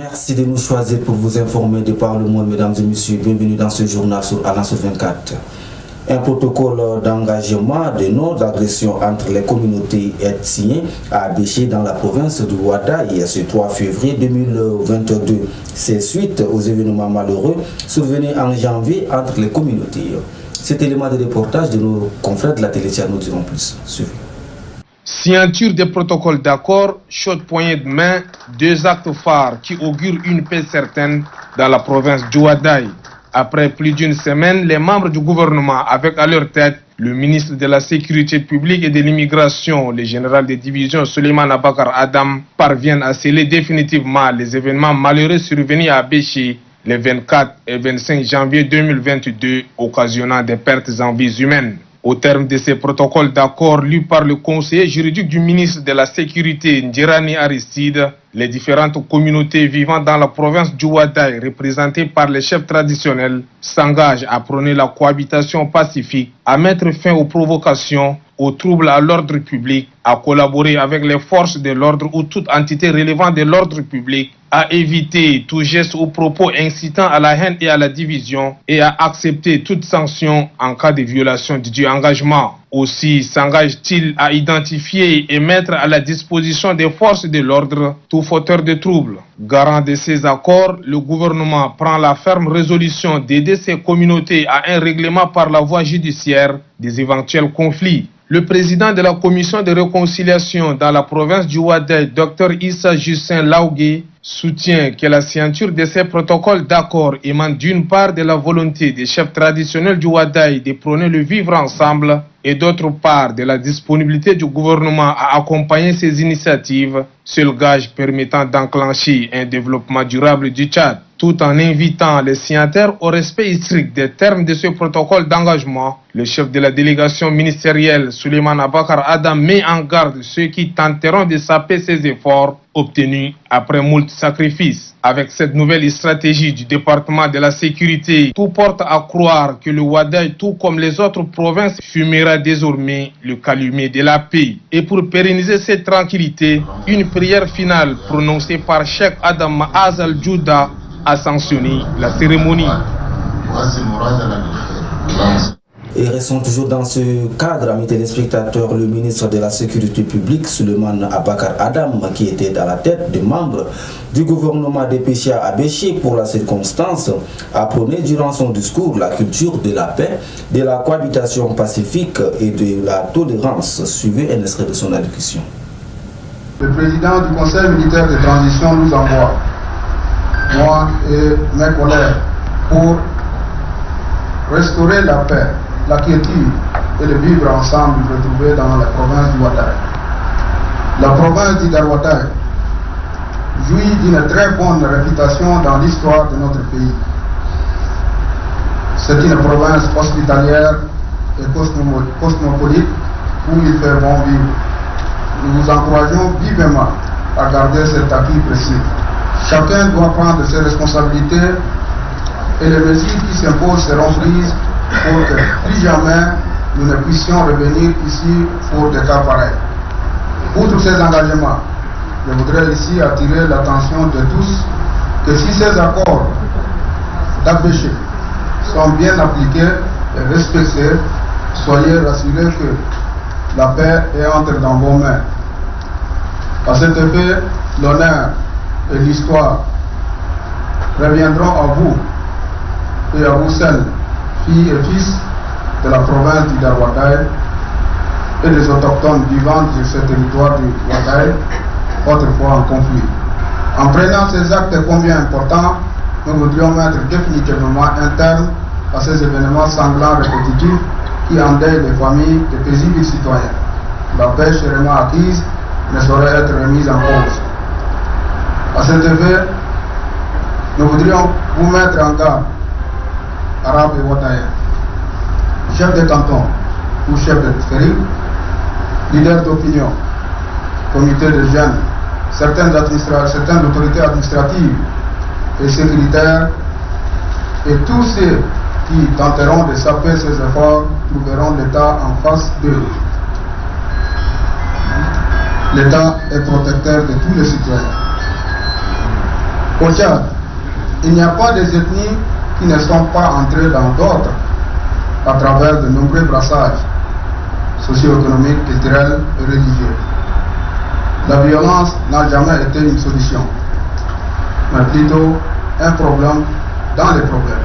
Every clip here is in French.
Merci de nous choisir pour vous informer de par le monde, mesdames et messieurs. Bienvenue dans ce journal sur Alliance 24. Un protocole d'engagement de non-agression entre les communautés ethniques a abéché dans la province du Ouaddaï ce 3 février 2022. C'est suite aux événements malheureux survenus en janvier entre les communautés. Cet élément de reportage de nos confrères de la télé nous diront plus. Suivez. Signature des protocoles d'accord, chaude poignée de main, deux actes phares qui augurent une paix certaine dans la province du Ouaddaï. Après plus d'une semaine, les membres du gouvernement, avec à leur tête le ministre de la Sécurité publique et de l'immigration, le général de division Souleymane Abakar Adam, parviennent à sceller définitivement les événements malheureux survenus à Béché les 24 et 25 janvier 2022, occasionnant des pertes en vies humaines. Au terme de ces protocoles d'accord lus par le conseiller juridique du ministre de la Sécurité, Ndjerani Aristide, les différentes communautés vivant dans la province du Ouaddaï, représentées par les chefs traditionnels, s'engagent à prôner la cohabitation pacifique, à mettre fin aux provocations, aux troubles à l'ordre public, à collaborer avec les forces de l'ordre ou toute entité relevant de l'ordre public, à éviter tout geste ou propos incitant à la haine et à la division et à accepter toute sanction en cas de violation du dit engagement. Aussi s'engage-t-il à identifier et mettre à la disposition des forces de l'ordre tout fauteur de troubles. Garant de ces accords, le gouvernement prend la ferme résolution d'aider ces communautés à un règlement par la voie judiciaire des éventuels conflits. Le président de la commission de réconciliation dans la province du Ouaddaï, Dr Issa Justin Laougué, soutient que la signature de ces protocoles d'accord émane d'une part de la volonté des chefs traditionnels du Ouaddaï de prôner le vivre ensemble et d'autre part de la disponibilité du gouvernement à accompagner ces initiatives, seul gage permettant d'enclencher un développement durable du Tchad, tout en invitant les signataires au respect strict des termes de ce protocole d'engagement. Le chef de la délégation ministérielle, Souleymane Abakar Adam, met en garde ceux qui tenteront de saper ces efforts obtenus après moult sacrifices. Avec cette nouvelle stratégie du département de la sécurité, tout porte à croire que le Ouaddaï, tout comme les autres provinces, fumera désormais le calumet de la paix. Et pour pérenniser cette tranquillité, une prière finale prononcée par Cheikh Adam Azal Djouda a sanctionné la cérémonie. Et restons toujours dans ce cadre, amis téléspectateurs, le ministre de la Sécurité publique, Souleymane Abakar Adam, qui était dans la tête des membres du gouvernement dépêché à Béché pour la circonstance, a prôné durant son discours la culture de la paix, de la cohabitation pacifique et de la tolérance. Suivez un extrait de son allocution. Le président du Conseil militaire de transition nous envoie, moi et mes collègues, pour restaurer la paix, la quiétude et le vivre ensemble retrouvé dans la province du Ouaddaï. La province du Ouaddaï jouit d'une très bonne réputation dans l'histoire de notre pays. C'est une province hospitalière et cosmopolite où il fait bon vivre. Nous vous encourageons vivement à garder cet acquis précieux. Chacun doit prendre ses responsabilités et les mesures qui s'imposent seront prises pour que plus jamais nous ne puissions revenir ici pour des cas pareils. Outre ces engagements, je voudrais ici attirer l'attention de tous que si ces accords d'Abéché sont bien appliqués et respectés, soyez rassurés que la paix est entre dans vos mains. À cet effet, l'honneur et l'histoire reviendront à vous et à vous seuls, filles et fils de la province du Ouaddaï et des autochtones vivant sur ce territoire du Ouaddaï, autrefois en conflit. En prenant ces actes combien importants, nous voudrions mettre définitivement un terme à ces événements sanglants répétitifs qui endeuillent les familles de paisibles citoyens. La paix chèrement acquise ne saurait être remise en cause. À cet effet, nous voudrions vous mettre en garde, Arabes et Ouaddaïens, chefs de canton ou chefs de district, leaders d'opinion, comités de jeunes, certaines autorités administratives et sécuritaires, et tous ceux qui tenteront de saper ces efforts trouveront l'État en face d'eux. L'État est protecteur de tous les citoyens. Au Tchad, il n'y a pas des ethnies qui ne sont pas entrées dans d'autres à travers de nombreux brassages socio-économiques, culturels et religieux. La violence n'a jamais été une solution, mais plutôt un problème dans les problèmes.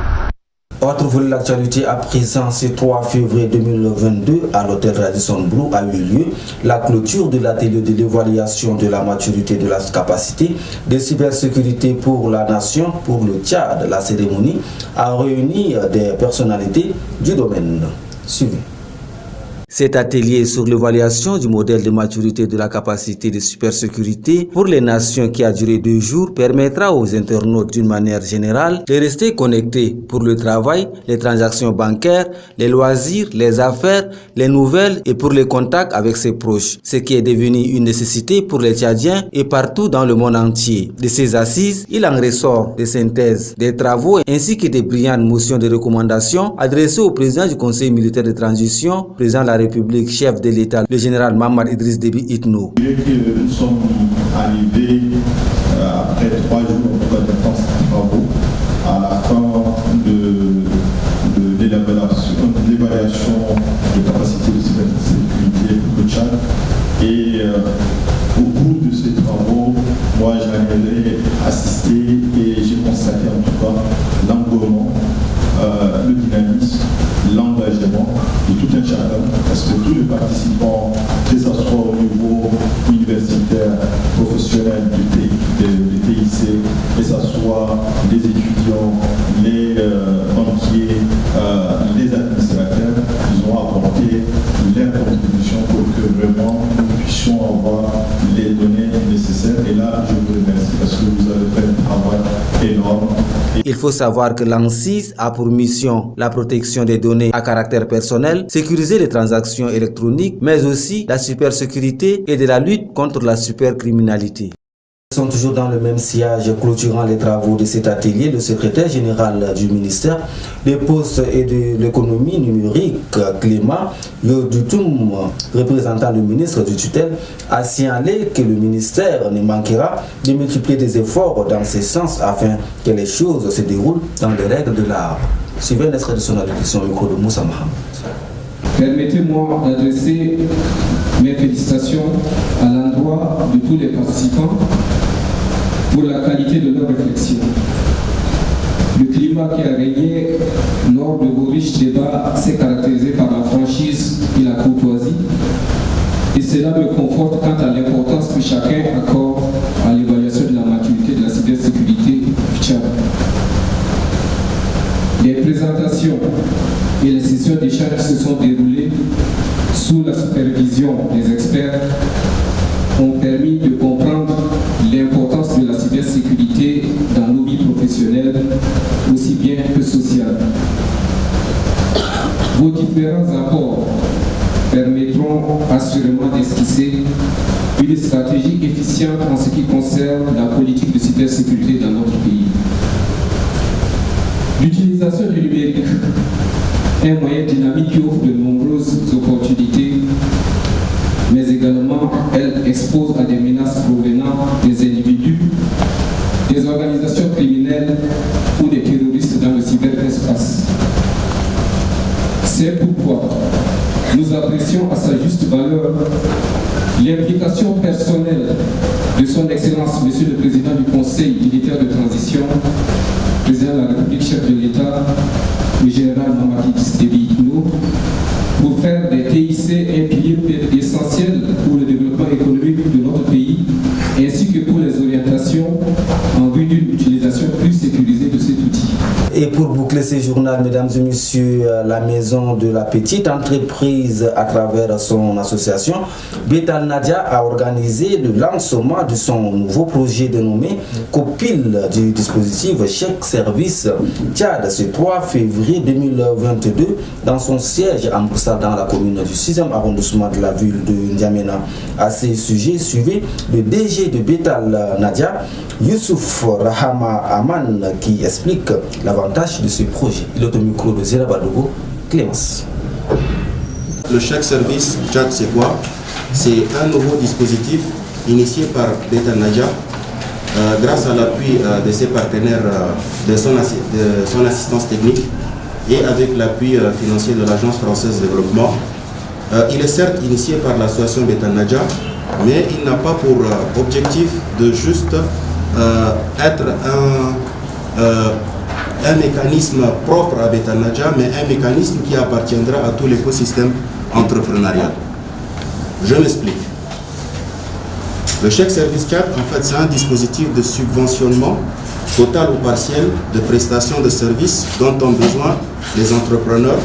Autre volet de l'actualité à présent, ce 3 février 2022, à l'hôtel Radisson Blu a eu lieu la clôture de l'atelier de l'évaluation de la maturité de la capacité de cybersécurité pour la nation, pour le Tchad. La cérémonie a réuni des personnalités du domaine. Suivez. Cet atelier sur l'évaluation du modèle de maturité de la capacité de cybersécurité pour les nations qui a duré 2 jours permettra aux internautes d'une manière générale de rester connectés pour le travail, les transactions bancaires, les loisirs, les affaires, les nouvelles et pour les contacts avec ses proches, ce qui est devenu une nécessité pour les Tchadiens et partout dans le monde entier. De ces assises, il en ressort des synthèses, des travaux ainsi que des brillantes motions de recommandation adressées au président du Conseil militaire de transition, président de la République, chef de l'État, le général Mamad Idriss Déby Itno. Nous sommes arrivés après 3 jours d'intenses travaux à la fin de l'évaluation de capacité de cybersécurité pour le Tchad. Et au cours de ces travaux, moi j'en ai assisté et j'ai constaté en tout cas l'engouement, le dynamisme, l'engagement de tout un chacun, parce que tous les participants, que ce soit au niveau universitaire, professionnel du TIC, que ce soit les étudiants, les banquiers, les administrateurs, ils ont apporté leur contribution pour que vraiment nous puissions avoir les données nécessaires. Et là, je vous remercie parce que vous avez fait un travail énorme. Il faut savoir que l'ANSSIS a pour mission la protection des données à caractère personnel, sécuriser les transactions électroniques, mais aussi la cybersécurité et de la lutte contre la cybercriminalité. Nous sommes toujours dans le même sillage clôturant les travaux de cet atelier. Le secrétaire général du ministère des Postes et de l'économie numérique, Clément Yodutoum, représentant le ministre du tutelle, a signalé que le ministère ne manquera de multiplier des efforts dans ce sens afin que les choses se déroulent dans les règles de l'art. Suivez un extrait de son allocution au micro de Moussa Mohamed. Permettez-moi d'adresser mes félicitations à l'endroit de tous les participants pour la qualité de leur réflexion. Le climat qui a régné lors de vos riches débats s'est caractérisé par la franchise et la courtoisie, et cela me conforte quant à l'importance que chacun accorde à l'évaluation de la maturité de la cybersécurité du Tchad. Les présentations et les sessions d'échange se sont déroulées sous la supervision des experts ont permis de comprendre l'importance de la cybersécurité dans nos vies professionnelles, aussi bien que sociales. Vos différents apports permettront assurément d'esquisser une stratégie efficiente en ce qui concerne la politique de cybersécurité dans notre pays. L'utilisation du numérique est un moyen dynamique qui offre de nombreuses opportunités, mais également elle expose à des menaces provenant des individus, des organisations criminelles ou des terroristes dans le cyberespace. C'est pourquoi nous apprécions à sa juste valeur l'implication personnelle de son Excellence, Monsieur le Président du Conseil militaire de transition, Président de la République, chef de l'État, le général Mamad Idriss Déby Itno, pour faire des TIC un pilier essentiel pour le développement économique de notre pays, ainsi que pour les orientations en vue d'une utilisation plus sécurisée de cet outil. Et pour boucler ce journal, mesdames et messieurs, la maison de la petite entreprise, à travers son association, Betal Nadia a organisé le lancement de son nouveau projet dénommé Copile du dispositif Chèque Service Tchad ce 3 février 2022 dans son siège à Moussa dans la commune du 6e arrondissement de la ville de N'Djamena. À ce sujet, suivez le DG de Betal Nadia, Youssouf Rahama Aman, qui explique l'avantage de ce projet. Il est au micro de Zéra Badogo, Clémence. Le chèque service Tchad, c'est quoi? C'est un nouveau dispositif initié par Betal Nadia grâce à l'appui de ses partenaires, de son assistance technique et avec l'appui financier de l'Agence française de développement. Il est certes initié par l'association Betanadja, mais il n'a pas pour objectif de juste être un mécanisme propre à Betanadja, mais un mécanisme qui appartiendra à tout l'écosystème entrepreneurial. Je m'explique. Le chèque service 4, en fait, c'est un dispositif de subventionnement total ou partiel de prestations de services dont ont besoin les entrepreneurs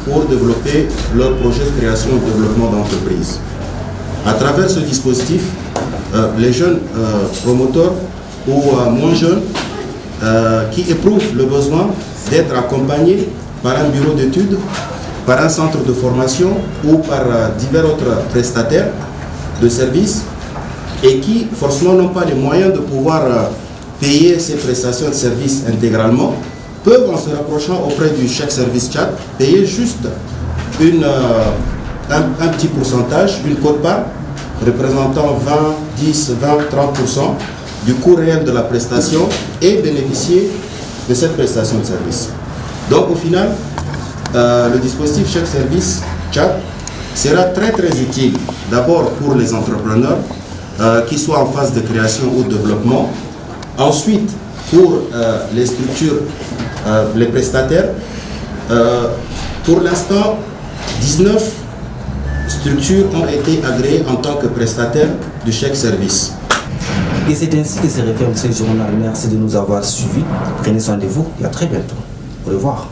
pour développer leur projet de création et de développement d'entreprise. À travers ce dispositif, les jeunes promoteurs ou moins jeunes qui éprouvent le besoin d'être accompagnés par un bureau d'études, par un centre de formation ou par divers autres prestataires de services et qui forcément n'ont pas les moyens de pouvoir payer ces prestations de services intégralement, peuvent en se rapprochant auprès du chèque service chat payer juste un petit pourcentage, une quote-part représentant 20, 10, 20, 30% du coût réel de la prestation et bénéficier de cette prestation de service. Donc au final, le dispositif chèque service chat sera très utile d'abord pour les entrepreneurs qui soient en phase de création ou de développement, ensuite pour les structures, les prestataires. Pour l'instant, 19 structures ont été agréées en tant que prestataires du chèque service. Et c'est ainsi que se referme ce journal. Merci de nous avoir suivis. Prenez soin de vous et à très bientôt. Au revoir.